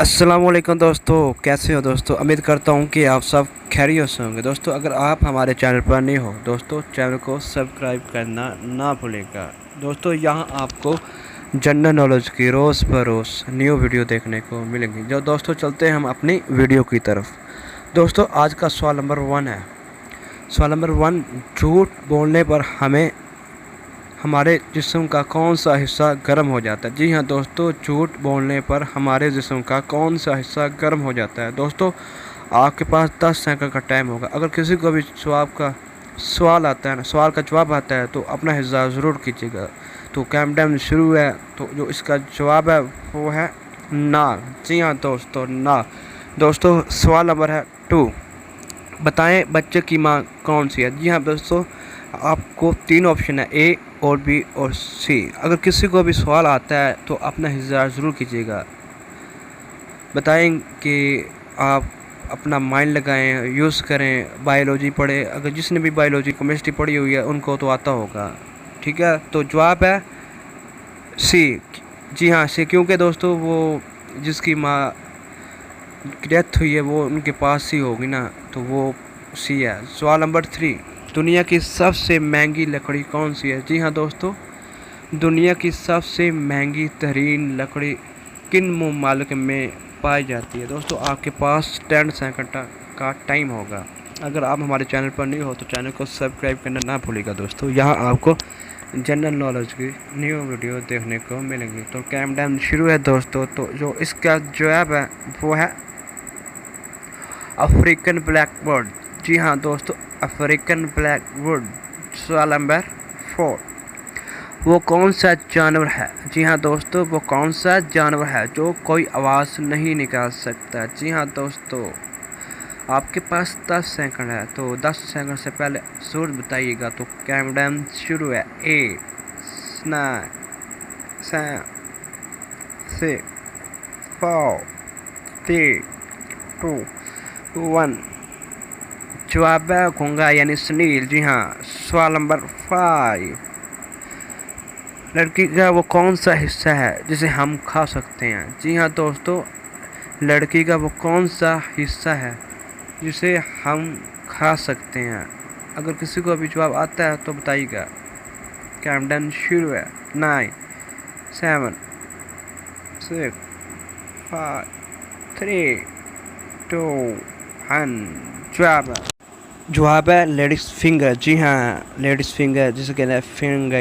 अस्सलाम वालेकुम दोस्तों, कैसे हो दोस्तों। उम्मीद करता हूँ कि आप सब खैरियत से होंगे। दोस्तों अगर आप हमारे चैनल पर नए हो दोस्तों, चैनल को सब्सक्राइब करना ना भूलेगा। दोस्तों यहाँ आपको जनरल नॉलेज की रोज़ बरोज़ न्यू वीडियो देखने को मिलेंगी। जो दोस्तों चलते हैं हम अपनी वीडियो की तरफ। दोस्तों आज का सवाल नंबर 1 है। सवाल नंबर 1, झूठ बोलने पर हमारे जिस्म का कौन सा हिस्सा गर्म हो जाता है। जी हाँ दोस्तों, झूठ बोलने पर हमारे जिस्म का कौन सा हिस्सा गर्म हो जाता है। दोस्तों आपके पास 10 सेकंड का टाइम होगा। अगर किसी को भी सवाल आता है ना, सवाल का जवाब आता है तो अपना हिस्सा ज़रूर कीजिएगा। तो कैम टाइम शुरू है। तो जो इसका जवाब है वो है ना। जी हाँ दोस्तों, ना। दोस्तों सवाल नंबर है 2, बताएं बच्चे की माँ कौन सी है। जी हाँ दोस्तों, आपको 3 ऑप्शन है, ए और बी और सी। अगर किसी को भी सवाल आता है तो अपना हिस्सा ज़रूर कीजिएगा। बताएं कि आप अपना माइंड लगाएं, यूज़ करें, बायोलॉजी पढ़े। अगर जिसने भी बायोलॉजी केमिस्ट्री पढ़ी हुई है उनको तो आता होगा। ठीक है, तो जवाब है सी। जी हाँ सी, क्योंकि दोस्तों वो जिसकी माँ डेथ हुई है वो उनके पास ही होगी ना, तो वो सी है। सवाल नंबर 3, दुनिया की सबसे महंगी लकड़ी कौन सी है। जी हाँ दोस्तों, दुनिया की सबसे महंगी तरीन लकड़ी किन ममालिक में पाई जाती है। दोस्तों आपके पास 10 सेकंड का टाइम होगा। अगर आप हमारे चैनल पर नहीं हो तो चैनल को सब्सक्राइब करना ना भूलिएगा। दोस्तों यहाँ आपको जनरल नॉलेज की न्यू वीडियो देखने को मिलेंगी। तो कैम टाइम शुरू है दोस्तों। तो जो इसका जवाब है वो है अफ्रीकन ब्लैकबर्ड। जी हाँ दोस्तों, अफ्रीकन ब्लैकबर्ड। सवाल नंबर 4, वो कौन सा जानवर है। जी हाँ दोस्तों, वो कौन सा जानवर है जो कोई आवाज़ नहीं निकाल सकता। जी हाँ दोस्तों, आपके पास 10 सेकंड है। तो 10 सेकंड से पहले ज़रूर बताइएगा। तो कैम टाइम शुरू है। 8 9 7 6 5 3 2 1। जवाब है घोंगा यानी सुनील। जी हाँ। सवाल नंबर 5, लड़की का वो कौन सा हिस्सा है जिसे हम खा सकते हैं। जी हाँ दोस्तों, लड़की का वो कौन सा हिस्सा है जिसे हम खा सकते हैं। अगर किसी को भी जवाब आता है तो बताइएगा। कैमडन शुरू है। 9 7 6 5 3 2 1। जवाब है लेडीज फिंगर। जी हाँ, लेडीज फिंगर जिसे कहते हैं फिंगर।